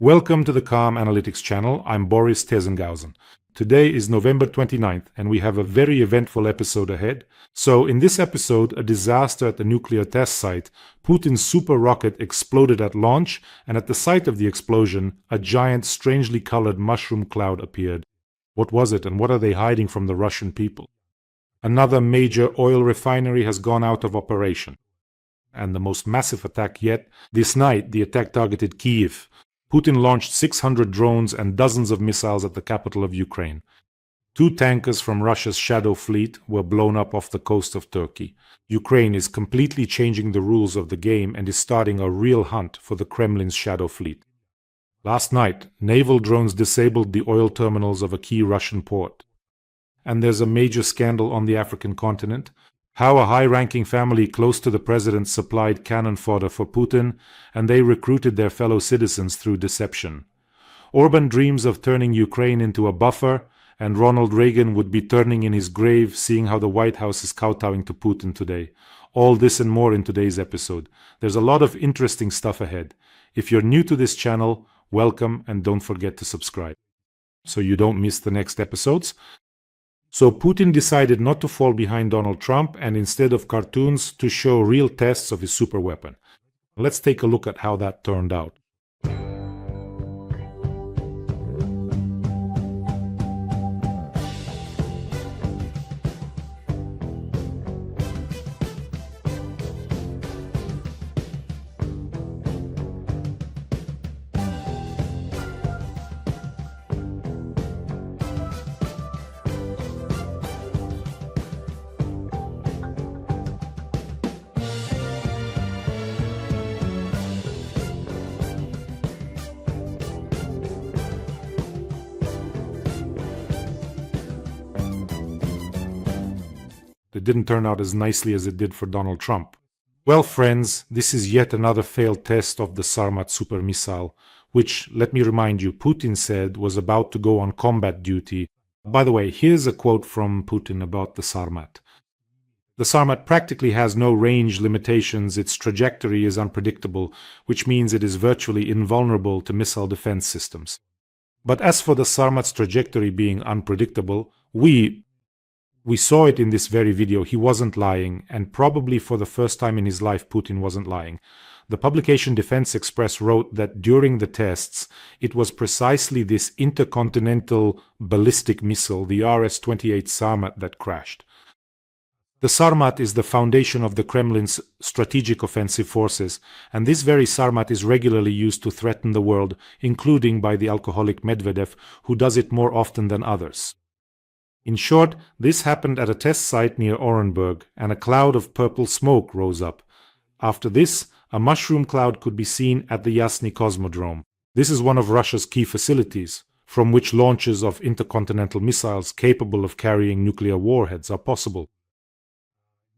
Welcome to the Calm Analytics channel. I'm Boris Tezenghausen. Today is November 29th, and we have a very eventful episode ahead. So in this episode, a disaster at the nuclear test site, Putin's super rocket exploded at launch, and at the site of the explosion, a giant, strangely colored mushroom cloud appeared. What was it, and what are they hiding from the Russian people? Another major oil refinery has gone out of operation. And the most massive attack yet, this night the attack targeted Kyiv. Putin launched 600 drones and dozens of missiles at the capital of Ukraine. 2 tankers from Russia's Shadow Fleet were blown up off the coast of Turkey. Ukraine is completely changing the rules of the game and is starting a real hunt for the Kremlin's Shadow Fleet. Last night, naval drones disabled the oil terminals of a key Russian port. And there's a major scandal on the African continent. How a high-ranking family close to the president supplied cannon fodder for Putin, and they recruited their fellow citizens through deception. Orban dreams of turning Ukraine into a buffer, and Ronald Reagan would be turning in his grave seeing how the White House is kowtowing to Putin today. All this and more in today's episode. There's a lot of interesting stuff ahead. If you're new to this channel, welcome, and don't forget to subscribe so you don't miss the next episodes. So Putin decided not to fall behind Donald Trump and instead of cartoons to show real tests of his superweapon. Let's take a look at how that turned out. It didn't turn out as nicely as it did for Donald Trump. Well, friends, this is yet another failed test of the Sarmat super missile, which, let me remind you, Putin said was about to go on combat duty. By the way, here's a quote from Putin about the Sarmat. The Sarmat practically has no range limitations. Its trajectory is unpredictable, which means it is virtually invulnerable to missile defense systems. But as for the Sarmat's trajectory being unpredictable, we saw it in this very video. He wasn't lying, and probably for the first time in his life, Putin wasn't lying. The publication Defense Express wrote that during the tests, it was precisely this intercontinental ballistic missile, the RS-28 Sarmat, that crashed. The Sarmat is the foundation of the Kremlin's strategic offensive forces, and this very Sarmat is regularly used to threaten the world, including by the alcoholic Medvedev, who does it more often than others. In short, this happened at a test site near Orenburg, and a cloud of purple smoke rose up. After this, a mushroom cloud could be seen at the Yasny Cosmodrome. This is one of Russia's key facilities, from which launches of intercontinental missiles capable of carrying nuclear warheads are possible.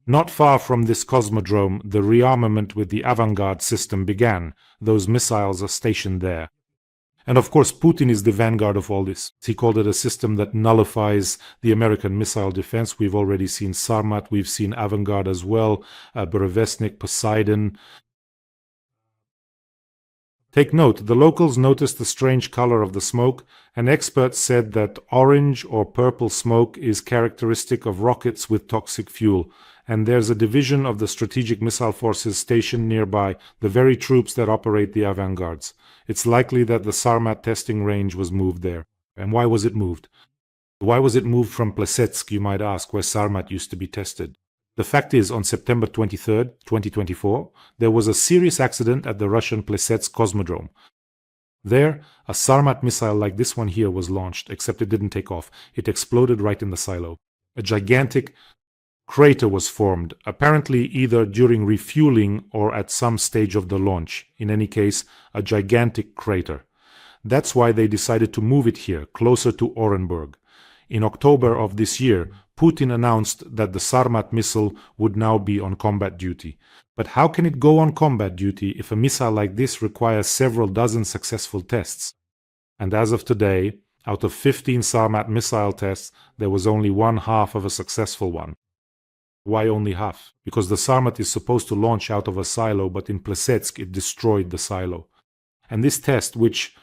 Not far from this cosmodrome, the rearmament with the Avangard system began. Those missiles are stationed there. And of course, Putin is the vanguard of all this. He called it a system that nullifies the American missile defense. We've already seen Sarmat, we've seen Avangard as well, Burevestnik, Poseidon. Take note, the locals noticed the strange color of the smoke, and experts said that orange or purple smoke is characteristic of rockets with toxic fuel. And there's a division of the strategic missile forces stationed nearby, the very troops that operate the Avangards. It's likely that the Sarmat testing range was moved there. And why was it moved? Why was it moved from Plesetsk, you might ask, where Sarmat used to be tested? The fact is, on September 23rd, 2024, there was a serious accident at the Russian Plesetsk Cosmodrome. There, a Sarmat missile like this one here was launched, except it didn't take off. It exploded right in the silo. A gigantic crater was formed, apparently either during refueling or at some stage of the launch. In any case, a gigantic crater. That's why they decided to move it here, closer to Orenburg. In October of this year, Putin announced that the Sarmat missile would now be on combat duty. But how can it go on combat duty if a missile like this requires several dozen successful tests? And as of today, out of 15 Sarmat missile tests, there was only one half of a successful one. Why only half? Because the Sarmat is supposed to launch out of a silo, but in Plesetsk it destroyed the silo. And this test, which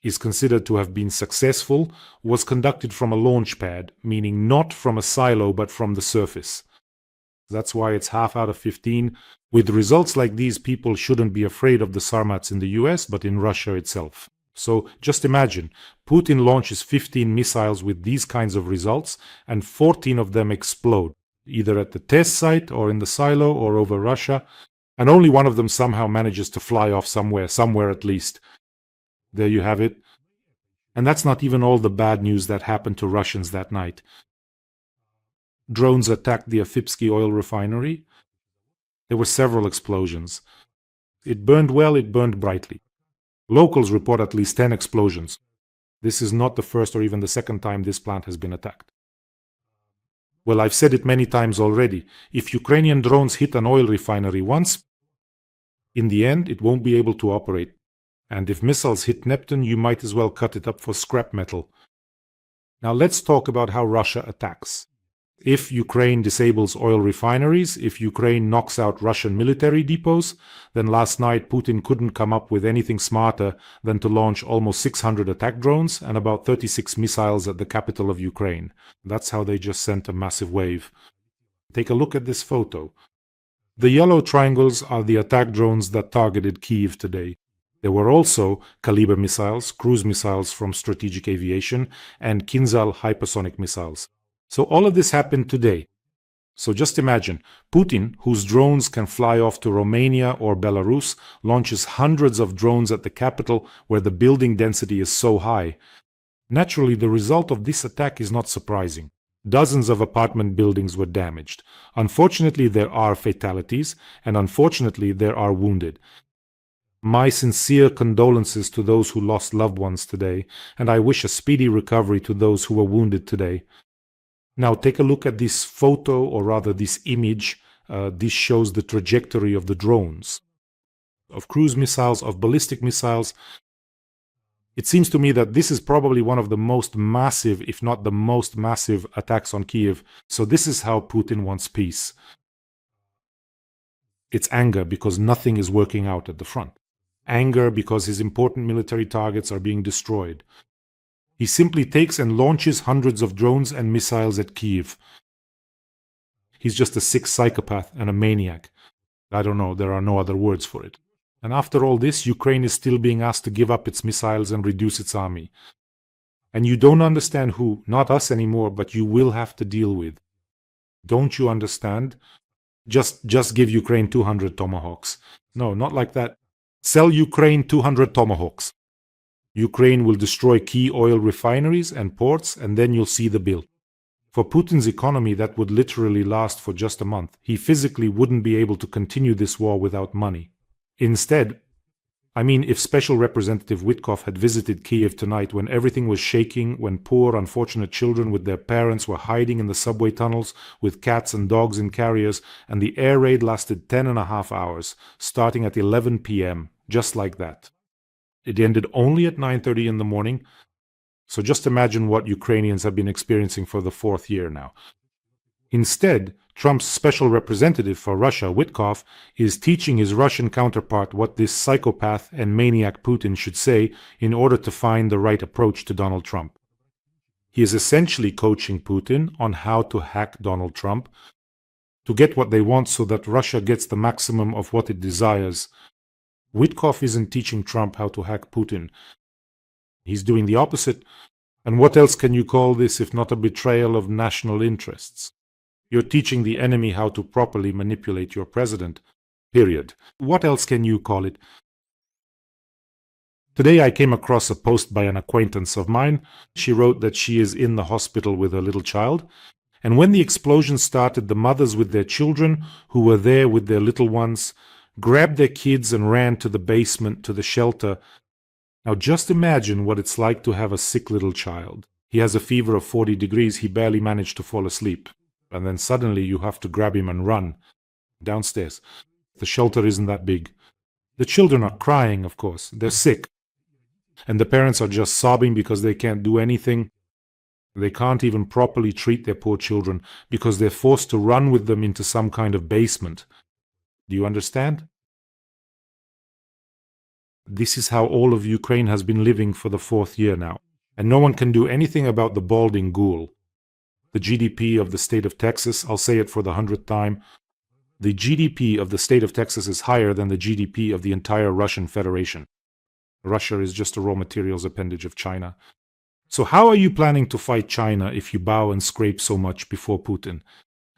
is considered to have been successful was conducted from a launch pad, meaning not from a silo but from the surface. That's why it's half out of 15. With results like these, people shouldn't be afraid of the Sarmats in the US, but in Russia itself. So just imagine, Putin launches 15 missiles with these kinds of results, and 14 of them explode, either at the test site or in the silo or over Russia, and only one of them somehow manages to fly off somewhere at least. There you have it. And that's not even all the bad news that happened to Russians that night. Drones attacked the Afipsky oil refinery. There were several explosions. It burned well, it burned brightly. Locals report at least 10 explosions. This is not the first or even the second time this plant has been attacked. Well, I've said it many times already. If Ukrainian drones hit an oil refinery once, in the end, it won't be able to operate. And if missiles hit Neptune, you might as well cut it up for scrap metal. Now let's talk about how Russia attacks. If Ukraine disables oil refineries, if Ukraine knocks out Russian military depots, then last night Putin couldn't come up with anything smarter than to launch almost 600 attack drones and about 36 missiles at the capital of Ukraine. That's how they just sent a massive wave. Take a look at this photo. The yellow triangles are the attack drones that targeted Kyiv today. There were also Kalibr missiles, cruise missiles from strategic aviation, and Kinzhal hypersonic missiles. So all of this happened today. So just imagine, Putin, whose drones can fly off to Romania or Belarus, launches hundreds of drones at the capital where the building density is so high. Naturally, the result of this attack is not surprising. Dozens of apartment buildings were damaged. Unfortunately, there are fatalities, and unfortunately, there are wounded. My sincere condolences to those who lost loved ones today, and I wish a speedy recovery to those who were wounded today. Now take a look at this photo, or rather this image. This shows the trajectory of the drones, of cruise missiles, of ballistic missiles. It seems to me that this is probably one of the most massive, if not the most massive, attacks on Kyiv. So this is how Putin wants peace. It's anger because nothing is working out at the front. Anger because his important military targets are being destroyed. He simply takes and launches hundreds of drones and missiles at Kyiv. He's just a sick psychopath and a maniac. I don't know, there are no other words for it. And after all this, Ukraine is still being asked to give up its missiles and reduce its army. And you don't understand who, not us anymore, but you will have to deal with. Don't you understand? Just give Ukraine 200 Tomahawks. No, not like that. Sell Ukraine 200 Tomahawks. Ukraine will destroy key oil refineries and ports, and then you'll see the bill. For Putin's economy, that would literally last for just a month. He physically wouldn't be able to continue this war without money. Instead, if Special Representative Witkoff had visited Kyiv tonight when everything was shaking, when poor, unfortunate children with their parents were hiding in the subway tunnels with cats and dogs in carriers, and the air raid lasted 10.5 hours, starting at 11 p.m., just like that. It ended only at 9:30 in the morning, so just imagine what Ukrainians have been experiencing for the 4th year now. Instead, Trump's special representative for Russia, Witkoff, is teaching his Russian counterpart what this psychopath and maniac Putin should say in order to find the right approach to Donald Trump. He is essentially coaching Putin on how to hack Donald Trump to get what they want so that Russia gets the maximum of what it desires. Witkoff isn't teaching Trump how to hack Putin. He's doing the opposite. And what else can you call this if not a betrayal of national interests? You're teaching the enemy how to properly manipulate your president. Period. What else can you call it? Today I came across a post by an acquaintance of mine. She wrote that she is in the hospital with her little child. And when the explosion started, the mothers with their children, who were there with their little ones, grabbed their kids and ran to the basement, to the shelter. Now just imagine what it's like to have a sick little child. He has a fever of 40 degrees, he barely managed to fall asleep. And then suddenly you have to grab him and run downstairs. The shelter isn't that big. The children are crying, of course. They're sick. And the parents are just sobbing because they can't do anything. They can't even properly treat their poor children because they're forced to run with them into some kind of basement. Do you understand? This is how all of Ukraine has been living for the fourth year now. And no one can do anything about the balding ghoul. The GDP of the state of Texas, I'll say it for the 100th time, the GDP of the state of Texas is higher than the GDP of the entire Russian Federation. Russia is just a raw materials appendage of China. So how are you planning to fight China if you bow and scrape so much before Putin?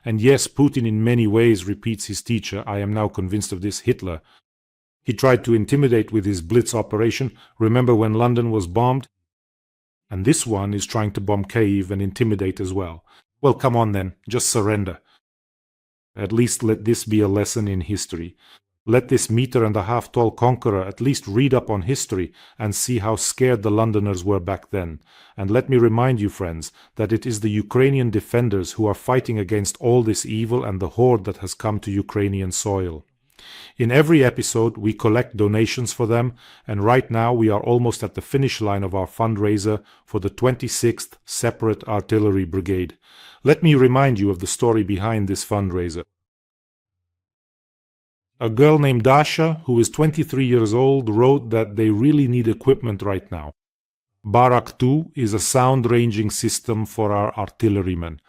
And yes, Putin in many ways repeats his teacher, I am now convinced of this, Hitler. He tried to intimidate with his Blitz operation. Remember when London was bombed? And this one is trying to bomb Kyiv and intimidate as well. Well, come on then, just surrender. At least let this be a lesson in history. Let this meter-and-a-half-tall conqueror at least read up on history and see how scared the Londoners were back then. And let me remind you, friends, that it is the Ukrainian defenders who are fighting against all this evil and the horde that has come to Ukrainian soil. In every episode, we collect donations for them, and right now we are almost at the finish line of our fundraiser for the 26th Separate Artillery Brigade. Let me remind you of the story behind this fundraiser. A girl named Dasha, who is 23 years old, wrote that they really need equipment right now. Barak 2 is a sound-ranging system for our artillerymen.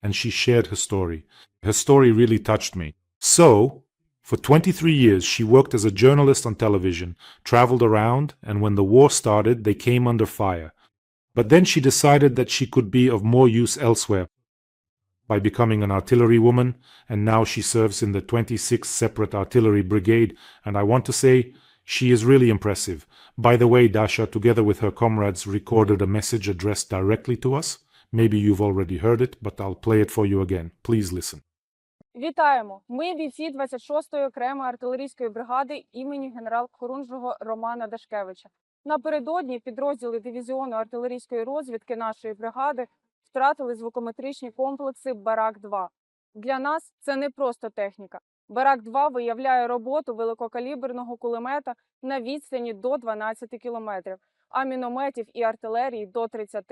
And she shared her story. Her story really touched me. So, for 23 years, she worked as a journalist on television, traveled around, and when the war started, they came under fire. But then she decided that she could be of more use elsewhere by becoming an artillery woman, and now she serves in the 26th Separate Artillery Brigade, and I want to say, she is really impressive. By the way, Dasha, together with her comrades, recorded a message addressed directly to us. Maybe you've already heard it, but I'll play it for you again. Please listen. Вітаємо! Ми бійці 26-ї окремої артилерійської бригади імені генерал-хорунжого Романа Дашкевича. Напередодні підрозділи дивізіону артилерійської розвідки нашої бригади втратили звукометричні комплекси Барак-2. Для нас це не просто техніка. Барак-2 виявляє роботу великокаліберного кулемета на відстані до 12 кілометрів, а мінометів і артилерії до 30.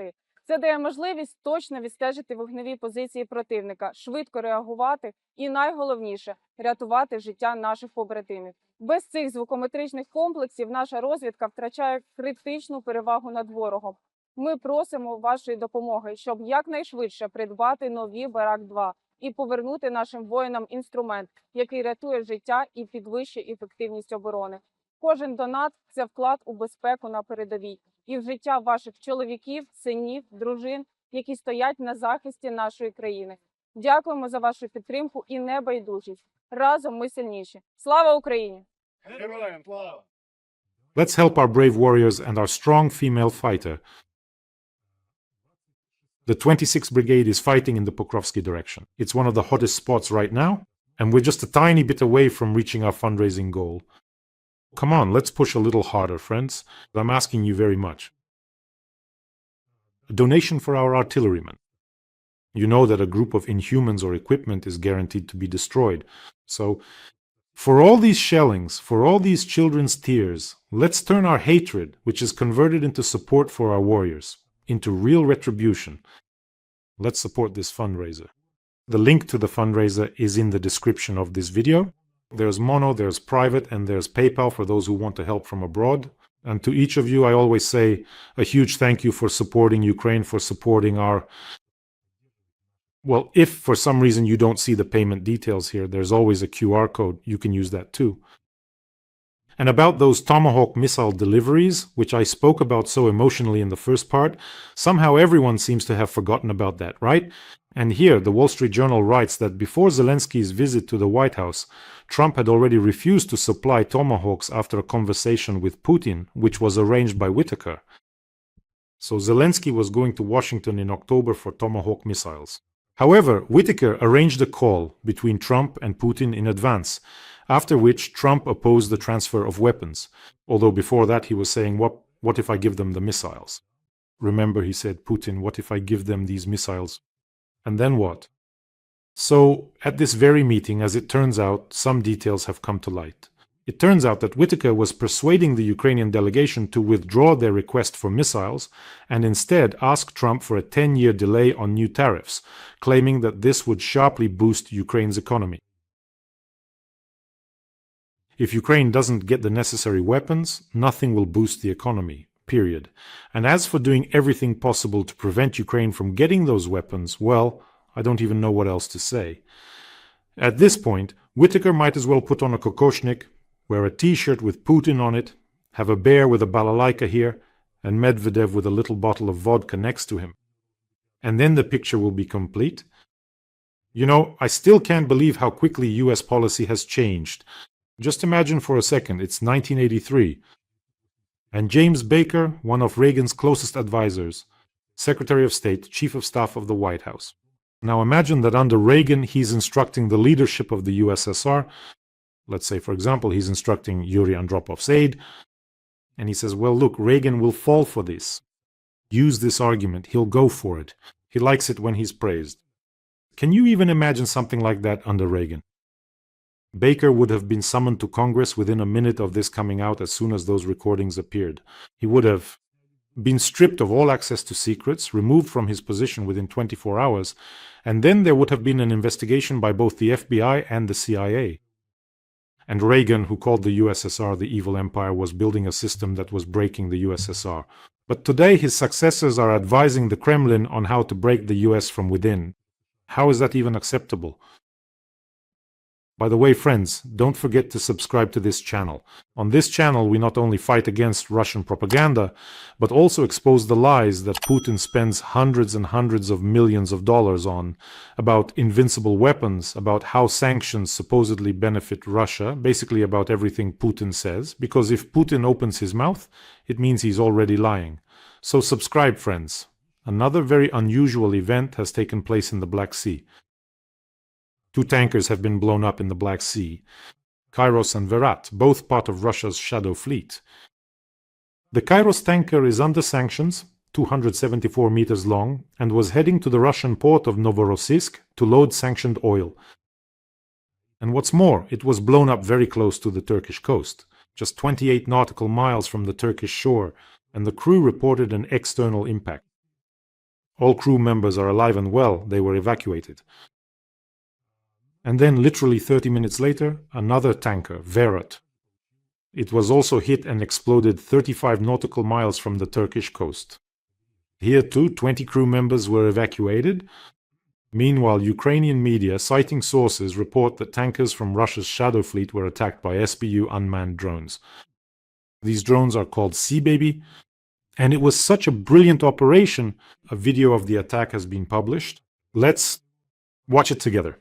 Це дає можливість точно відстежити вогневі позиції противника, швидко реагувати і, найголовніше, рятувати життя наших побратимів. Без цих звукометричних комплексів наша розвідка втрачає критичну перевагу над ворогом. Ми просимо вашої допомоги, щоб якнайшвидше придбати нові Барак-2 і повернути нашим воїнам інструмент, який рятує життя і підвищує ефективність оборони. Кожен донат – це вклад у безпеку на передовій і в життя ваших чоловіків, синів, дружин, які стоять на захисті нашої країни. Дякуємо за вашу підтримку і небайдужість. Разом ми сильніші. Слава Україні! Героям слава! Let's help our brave warriors and our strong female fighter. The 26th Brigade is fighting in the Pokrovsky direction. It's one of the hottest spots right now, and we're just a tiny bit away from reaching our fundraising goal. Come on, let's push a little harder, friends. I'm asking you very much. A donation for our artillerymen. You know that a group of inhumans or equipment is guaranteed to be destroyed. So, for all these shellings, for all these children's tears, let's turn our hatred, which is converted into support for our warriors, into real retribution. Let's support this fundraiser. The link to the fundraiser is in the description of this video. There's Mono, there's Private, and there's PayPal for those who want to help from abroad. And to each of you, I always say a huge thank you for supporting Ukraine, for supporting our... Well, if for some reason you don't see the payment details here, there's always a QR code. You can use that too. And about those Tomahawk missile deliveries, which I spoke about so emotionally in the first part, somehow everyone seems to have forgotten about that, right? And here, the Wall Street Journal writes that before Zelensky's visit to the White House, Trump had already refused to supply Tomahawks after a conversation with Putin, which was arranged by Whitaker. So Zelensky was going to Washington in October for Tomahawk missiles. However, Whitaker arranged a call between Trump and Putin in advance, after which Trump opposed the transfer of weapons, although before that he was saying, what if I give them the missiles? Remember, he said, Putin, what if I give them these missiles? And then what? So, at this very meeting, as it turns out, some details have come to light. It turns out that Whitaker was persuading the Ukrainian delegation to withdraw their request for missiles and instead ask Trump for a 10-year delay on new tariffs, claiming that this would sharply boost Ukraine's economy. If Ukraine doesn't get the necessary weapons, nothing will boost the economy, period. And as for doing everything possible to prevent Ukraine from getting those weapons, well, I don't even know what else to say. At this point, Whitaker might as well put on a kokoshnik, wear a t-shirt with Putin on it, have a bear with a balalaika here, and Medvedev with a little bottle of vodka next to him. And then the picture will be complete. You know, I still can't believe how quickly US policy has changed. Just imagine for a second, it's 1983. And James Baker, one of Reagan's closest advisors, Secretary of State, Chief of Staff of the White House. Now imagine that under Reagan, he's instructing the leadership of the USSR. Let's say, for example, he's instructing Yuri Andropov's aide. And he says, well, look, Reagan will fall for this. Use this argument. He'll go for it. He likes it when he's praised. Can you even imagine something like that under Reagan? Baker would have been summoned to Congress within a minute of this coming out as soon as those recordings appeared. He would have been stripped of all access to secrets, removed from his position within 24 hours, and then there would have been an investigation by both the FBI and the CIA. And Reagan, who called the USSR the evil empire, was building a system that was breaking the USSR. But today his successors are advising the Kremlin on how to break the US from within. How is that even acceptable? By the way, friends, don't forget to subscribe to this channel. On this channel, we not only fight against Russian propaganda, but also expose the lies that Putin spends hundreds and hundreds of millions of dollars on, about invincible weapons, about how sanctions supposedly benefit Russia, basically about everything Putin says, because if Putin opens his mouth, it means he's already lying. So subscribe, friends. Another very unusual event has taken place in the Black Sea. 2 tankers have been blown up in the Black Sea, Kairos and Verat, both part of Russia's shadow fleet. The Kairos tanker is under sanctions, 274 meters long, and was heading to the Russian port of Novorossiysk to load sanctioned oil. And what's more, it was blown up very close to the Turkish coast, just 28 nautical miles from the Turkish shore, and the crew reported an external impact. All crew members are alive and well, they were evacuated. And then, literally 30 minutes later, another tanker, Verat. It was also hit and exploded 35 nautical miles from the Turkish coast. Here too, 20 crew members were evacuated. Meanwhile, Ukrainian media, citing sources, report that tankers from Russia's shadow fleet were attacked by SBU unmanned drones. These drones are called Sea Baby, and it was such a brilliant operation. A video of the attack has been published. Let's watch it together.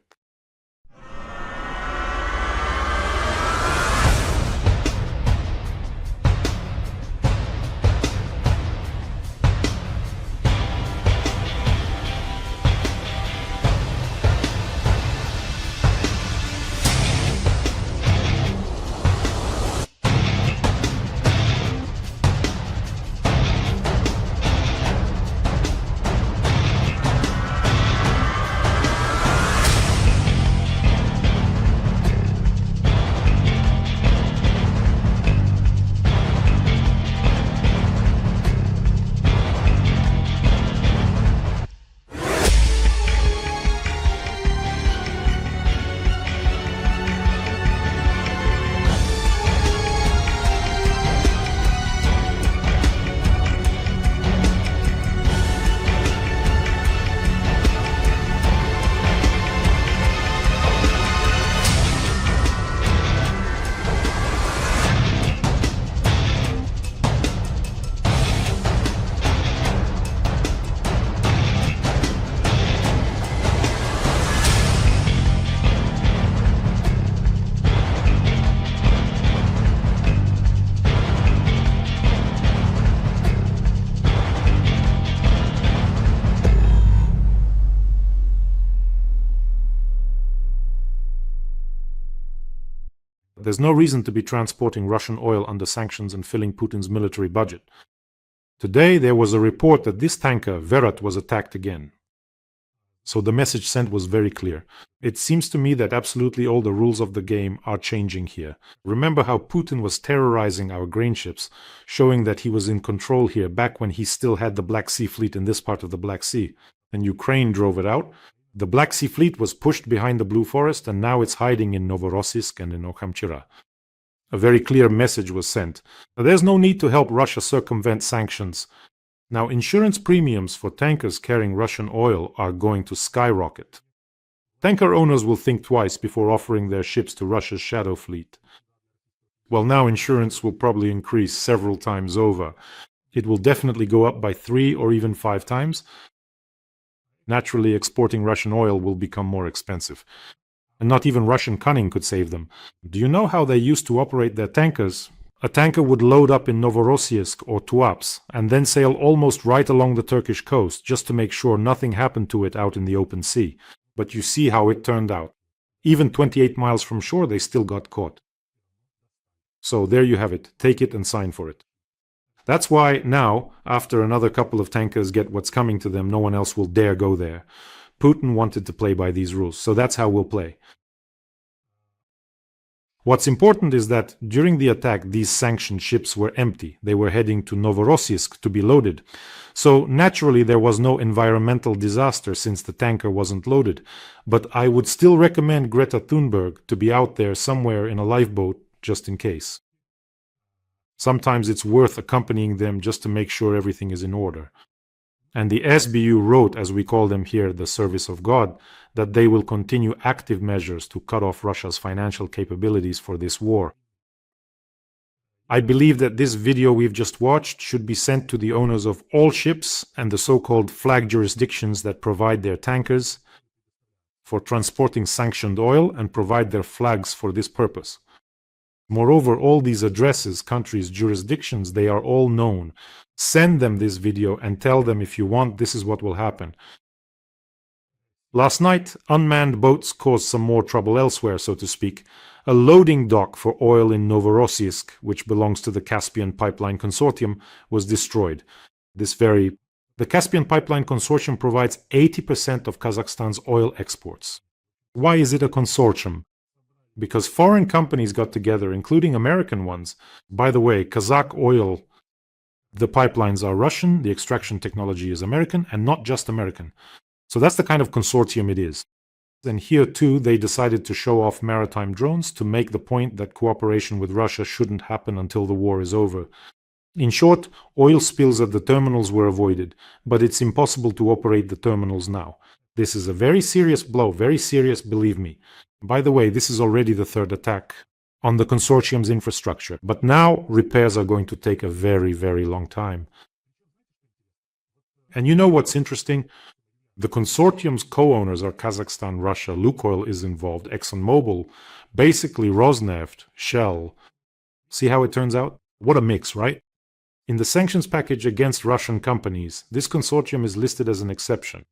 There's no reason to be transporting Russian oil under sanctions and filling Putin's military budget. Today, there was a report that this tanker, Verat, was attacked again. So the message sent was very clear. It seems to me that absolutely all the rules of the game are changing here. Remember how Putin was terrorizing our grain ships, showing that he was in control here back when he still had the Black Sea fleet in this part of the Black Sea. And Ukraine drove it out. The Black Sea fleet was pushed behind the Blue Forest, and now it's hiding in Novorossiysk and in Okhamchira. A very clear message was sent. There's no need to help Russia circumvent sanctions. Now, insurance premiums for tankers carrying Russian oil are going to skyrocket. Tanker owners will think twice before offering their ships to Russia's shadow fleet. Well, now insurance will probably increase several times over. It will definitely go up by 3 or even 5 times. Naturally, exporting Russian oil will become more expensive. And not even Russian cunning could save them. Do you know how they used to operate their tankers? A tanker would load up in Novorossiysk or Tuapse and then sail almost right along the Turkish coast just to make sure nothing happened to it out in the open sea. But you see how it turned out. Even 28 miles from shore, they still got caught. So there you have it. Take it and sign for it. That's why now, after another couple of tankers get what's coming to them, no one else will dare go there. Putin wanted to play by these rules, so that's how we'll play. What's important is that during the attack, these sanctioned ships were empty. They were heading to Novorossiysk to be loaded. So naturally, there was no environmental disaster since the tanker wasn't loaded. But I would still recommend Greta Thunberg to be out there somewhere in a lifeboat just in case. Sometimes it's worth accompanying them just to make sure everything is in order. And the SBU wrote, as we call them here, the Service of God, that they will continue active measures to cut off Russia's financial capabilities for this war. I believe that this video we've just watched should be sent to the owners of all ships and the so-called flag jurisdictions that provide their tankers for transporting sanctioned oil and provide their flags for this purpose. Moreover, all these addresses, countries, jurisdictions, they are all known. Send them this video and tell them if you want, this is what will happen. Last night, unmanned boats caused some more trouble elsewhere, so to speak. A loading dock for oil in Novorossiysk, which belongs to the Caspian Pipeline Consortium, was destroyed. The Caspian Pipeline Consortium provides 80% of Kazakhstan's oil exports. Why is it a consortium? Because foreign companies got together, including American ones. By the way, Kazakh oil, the pipelines are Russian, the extraction technology is American, and not just American. So that's the kind of consortium it is. And here too, they decided to show off maritime drones to make the point that cooperation with Russia shouldn't happen until the war is over. In short, oil spills at the terminals were avoided, but it's impossible to operate the terminals now. This is a very serious blow, very serious, believe me. By the way, this is already the third attack on the consortium's infrastructure, but now repairs are going to take a very, very long time. And you know what's interesting? The consortium's co-owners are Kazakhstan, Russia, Lukoil is involved, ExxonMobil, basically Rosneft, Shell. See how it turns out? What a mix, right? In the sanctions package against Russian companies, this consortium is listed as an exception.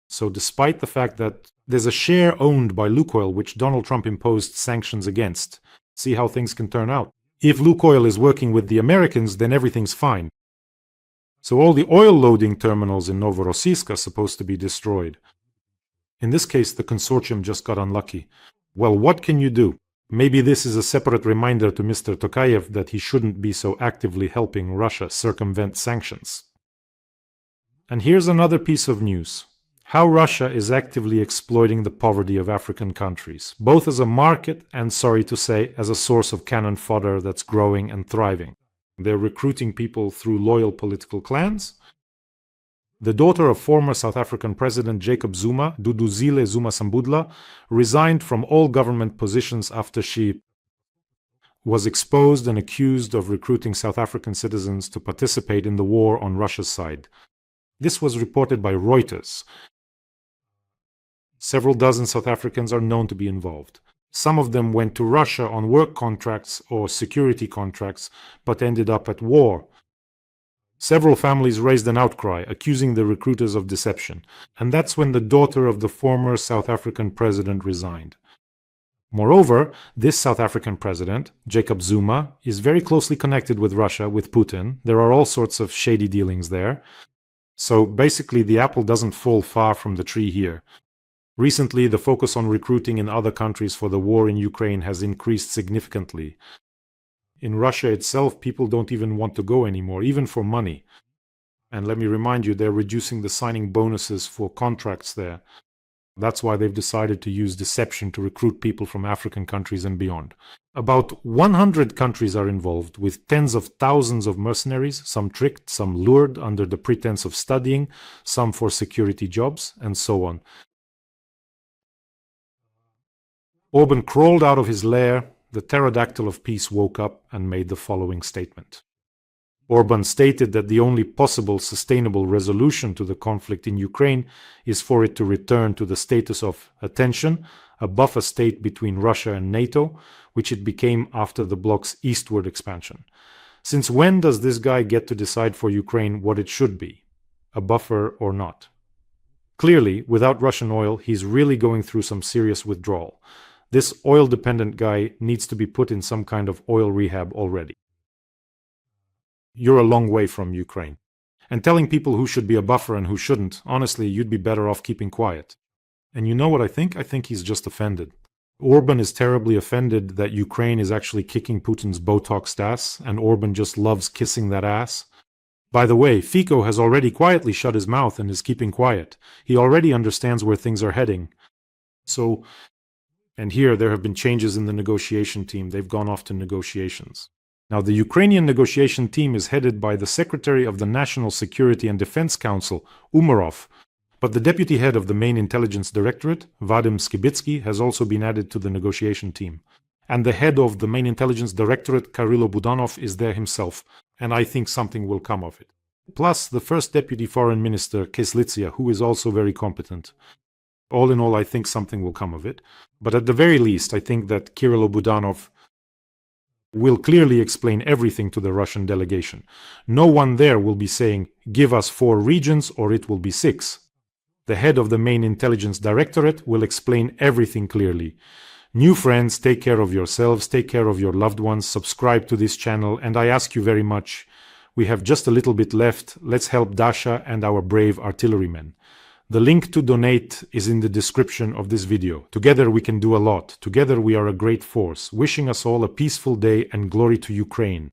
So despite the fact that there's a share owned by Lukoil which Donald Trump imposed sanctions against, see how things can turn out. If Lukoil is working with the Americans, then everything's fine. So all the oil loading terminals in Novorossiysk are supposed to be destroyed. In this case, the consortium just got unlucky. Well, what can you do? Maybe this is a separate reminder to Mr. Tokayev that he shouldn't be so actively helping Russia circumvent sanctions. And here's another piece of news. How Russia is actively exploiting the poverty of African countries, both as a market and, sorry to say, as a source of cannon fodder that's growing and thriving. They're recruiting people through loyal political clans. The daughter of former South African President Jacob Zuma, Duduzile Zuma Sambudla, resigned from all government positions after she was exposed and accused of recruiting South African citizens to participate in the war on Russia's side. This was reported by Reuters. Several dozen South Africans are known to be involved. Some of them went to Russia on work contracts or security contracts, but ended up at war. Several families raised an outcry, accusing the recruiters of deception, and that's when the daughter of the former South African president resigned. Moreover, this South African president, Jacob Zuma, is very closely connected with Russia, with Putin. There are all sorts of shady dealings there. So basically, the apple doesn't fall far from the tree here. Recently, the focus on recruiting in other countries for the war in Ukraine has increased significantly. In Russia itself, people don't even want to go anymore, even for money. And let me remind you, they're reducing the signing bonuses for contracts there. That's why they've decided to use deception to recruit people from African countries and beyond. About 100 countries are involved, with tens of thousands of mercenaries, some tricked, some lured under the pretense of studying, some for security jobs, and so on. Orban crawled out of his lair. The pterodactyl of peace woke up and made the following statement. Orban stated that the only possible sustainable resolution to the conflict in Ukraine is for it to return to the status of attention, a buffer state between Russia and NATO, which it became after the bloc's eastward expansion. Since when does this guy get to decide for Ukraine what it should be, a buffer or not? Clearly, without Russian oil, he's really going through some serious withdrawal. This oil-dependent guy needs to be put in some kind of oil rehab already. You're a long way from Ukraine. And telling people who should be a buffer and who shouldn't, honestly, you'd be better off keeping quiet. And you know what I think? I think he's just offended. Orban is terribly offended that Ukraine is actually kicking Putin's Botoxed ass, and Orban just loves kissing that ass. By the way, Fico has already quietly shut his mouth and is keeping quiet. He already understands where things are heading. And here there have been changes in the negotiation team. They've gone off to negotiations. Now, the Ukrainian negotiation team is headed by the Secretary of the National Security and Defense Council, Umarov, but the deputy head of the main intelligence directorate, Vadim Skibitsky, has also been added to the negotiation team. And the head of the main intelligence directorate, Kyrylo Budanov, is there himself, and I think something will come of it. Plus, the first deputy foreign minister, Kyslytsya, who is also very competent. All in all, I think something will come of it. But at the very least, I think that Kyrylo Budanov will clearly explain everything to the Russian delegation. No one there will be saying, give us 4 regions or it will be 6. The head of the main intelligence directorate will explain everything clearly. New friends, take care of yourselves, take care of your loved ones, subscribe to this channel, and I ask you very much, we have just a little bit left. Let's help Dasha and our brave artillerymen. The link to donate is in the description of this video. Together we can do a lot. Together we are a great force. Wishing us all a peaceful day and glory to Ukraine.